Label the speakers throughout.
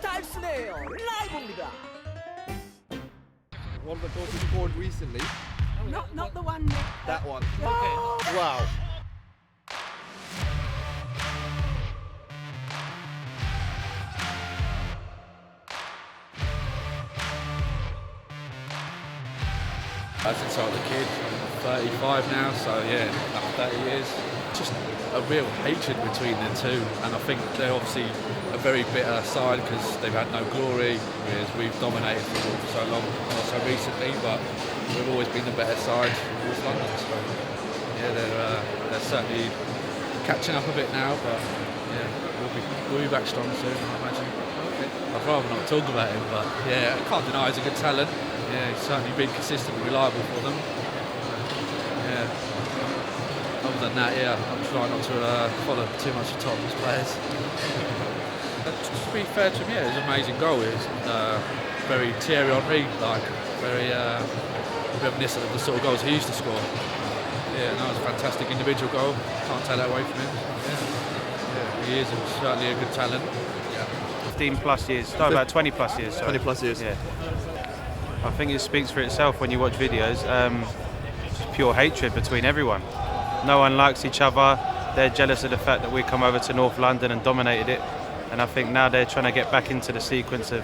Speaker 1: 달수네요. 라이브입니다.
Speaker 2: One of the goals he scored recently.
Speaker 3: Not the one
Speaker 2: That one.
Speaker 3: Okay.
Speaker 2: Wow.
Speaker 4: Since I was a kid, I'm 35 now, so yeah, after 30 years. Just a real hatred between the two, and I think they're obviously a very bitter side because they've had no glory, whereas we've dominated football for so long, not so recently, but we've always been the better side in North London. So yeah, they're certainly catching up a bit now, but yeah, we'll be back strong soon, I imagine. I'd rather not talk about him, but yeah, I can't deny he's a good talent. Yeah, he's certainly been consistent and reliable for them. Yeah. Other than that, yeah, I'm trying not to follow too much of Tottenham's players. To be fair to him, yeah, it was an amazing goal. It was very Thierry Henry like, very reminiscent of the sort of goals he used to score. Yeah, no, it was a fantastic individual goal. Can't take that away from him. Yeah, he is certainly a good talent. Yeah.
Speaker 5: 15 plus years, no, about 20 plus years. Sorry.
Speaker 2: 20 plus years.
Speaker 5: Yeah. I think it speaks for itself when you watch videos. Just pure hatred between everyone. No one likes each other. They're jealous of the fact that we come over to North London and dominated it. And I think now they're trying to get back into the sequence of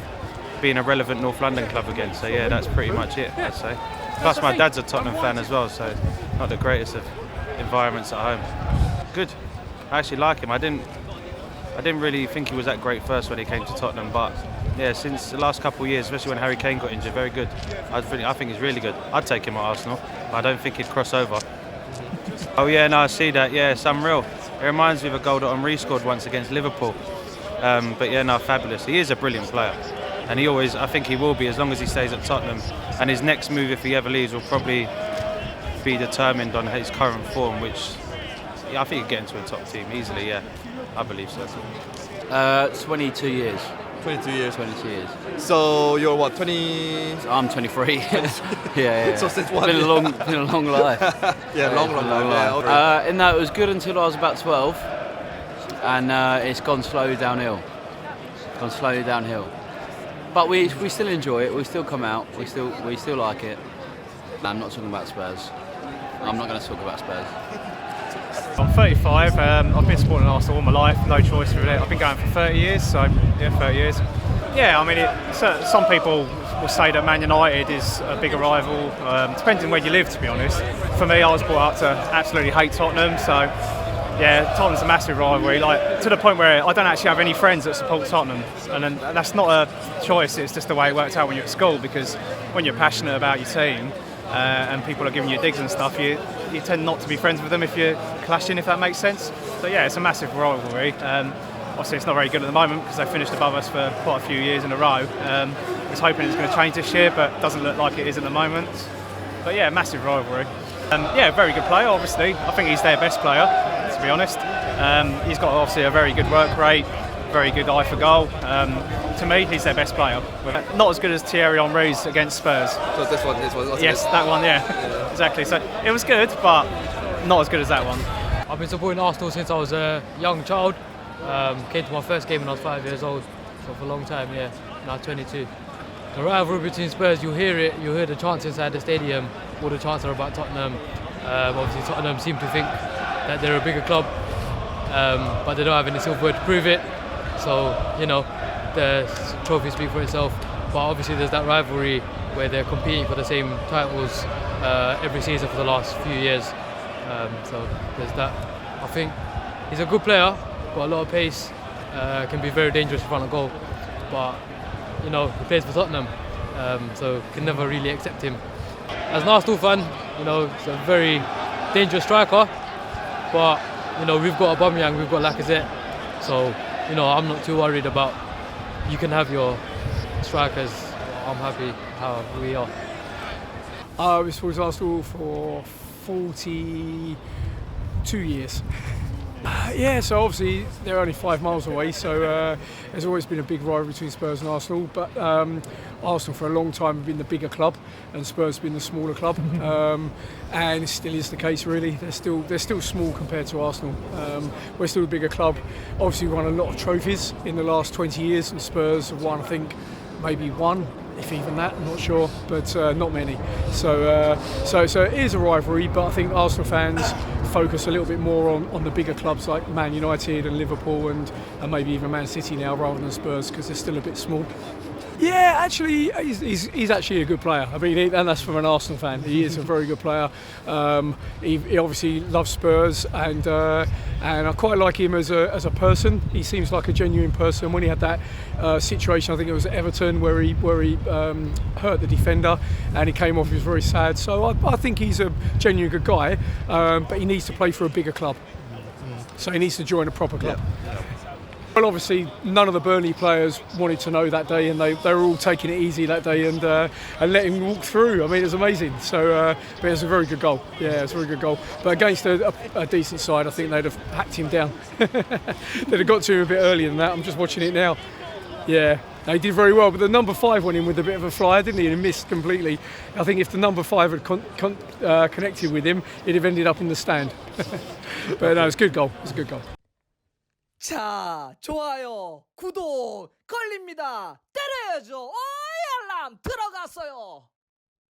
Speaker 5: being a relevant North London club again. So yeah, that's pretty much it, I'd say. Plus my dad's a Tottenham fan as well, so not the greatest of environments at home. Good. I actually like him. I didn't really think he was that great first when he came to Tottenham, but yeah, since the last couple of years, especially when Harry Kane got injured, very good. I think he's really good. I'd take him at Arsenal, but I don't think he'd cross over. Oh yeah, no, I see that. Yeah, it's unreal. It reminds me of a goal that Henry scored once against Liverpool. But yeah, no, fabulous. He is a brilliant player, and I think he will be as long as he stays at Tottenham. And his next move, if he ever leaves, will probably be determined on his current form, which yeah, I think he'd get into a top team easily. Yeah, I believe so.
Speaker 6: 22 years.
Speaker 2: 22 years.
Speaker 6: 22 years.
Speaker 2: So you're what, 20?
Speaker 6: I'm 23. yeah.
Speaker 2: So since what?
Speaker 6: Been a long life.
Speaker 2: Yeah, long life. Yeah, okay.
Speaker 6: No, it was good until I was about 12, and it's gone slowly downhill. But we still enjoy it. We still come out. We still like it. I'm not talking about Spurs. I'm not going to talk about Spurs.
Speaker 7: I'm 35, I've been supporting Arsenal all my life, no choice really. I've been going for 30 years, so yeah, 30 years. Yeah, I mean, some people will say that Man United is a bigger rival, depends on where you live, to be honest. For me, I was brought up to absolutely hate Tottenham, so yeah, Tottenham's a massive rivalry, like to the point where I don't actually have any friends that support Tottenham, and that's not a choice, it's just the way it worked out when you're at school, because when you're passionate about your team, and people are giving you digs and stuff, you tend not to be friends with them if you're clashing, if that makes sense. So yeah, it's a massive rivalry. Obviously it's not very good at the moment because they finished above us for quite a few years in a row. I was hoping it's going to change this year, but it doesn't look like it is at the moment. But yeah, massive rivalry. Yeah, very good player, obviously. I think he's their best player, to be honest. He's got obviously a very good work rate, very good eye for goal. To me, he's their best player. Not as good as Thierry Henry's against Spurs.
Speaker 2: So this one.
Speaker 7: Yes, that one, yeah. Exactly. So it was good, but not as good as that one.
Speaker 8: I've been supporting Arsenal since I was a young child. Came to my first game when I was 5 years old, so for a long time, yeah. Now 22. The rivalry between Spurs, you'll hear the chants inside the stadium. All the chants are about Tottenham. Obviously Tottenham seem to think that they're a bigger club, but they don't have any silverware to prove it. So, you know, the trophy speaks for itself. But obviously there's that rivalry where they're competing for the same titles every season for the last few years. So there's that. I think he's a good player, got a lot of pace, can be very dangerous in front of goal. But, you know, he plays for Tottenham, so can never really accept him. As an Arsenal fan, you know, it's a very dangerous striker. But, you know, we've got Aubameyang, we've got Lacazette. So, you know, I'm not too worried about, you can have your strikers. I'm happy how we are.
Speaker 3: We supported Arsenal for 42 years. Yeah, so obviously they're only 5 miles away, so there's always been a big rivalry between Spurs and Arsenal. But Arsenal for a long time have been the bigger club, and Spurs have been the smaller club, and it still is the case really. They're still small compared to Arsenal. We're still the bigger club. Obviously, we won a lot of trophies in the last 20 years, and Spurs have won, I think, maybe one, if even that. I'm not sure, but not many. So it is a rivalry, but I think Arsenal fans focus a little bit more on the bigger clubs like Man United and Liverpool and maybe even Man City now rather than Spurs because they're still a bit small. Yeah, actually, he's actually a good player. I mean, and that's from an Arsenal fan. He is a very good player. He obviously loves Spurs, and I quite like him as a person. He seems like a genuine person. When he had that situation, I think it was at Everton, where he hurt the defender, and he came off. He was very sad. So I think he's a genuine good guy, but he needs to play for a bigger club. So he needs to join a proper club.
Speaker 2: Yeah.
Speaker 3: Well, obviously, none of the Burnley players wanted to know that day, and they were all taking it easy that day and let him walk through. I mean, it was amazing. So, but it was a very good goal. Yeah, it was a very good goal. But against a decent side, I think they'd have hacked him down. They'd have got to him a bit earlier than that. I'm just watching it now. Yeah, they did very well. But the number 5 went in with a bit of a flyer, didn't he? And he missed completely. I think if the number 5 had connected with him, he'd have ended up in the stand. But no, it was a good goal. It was a good goal.
Speaker 1: 자, 좋아요, 구독 걸립니다. 때려야죠. 알람 들어갔어요.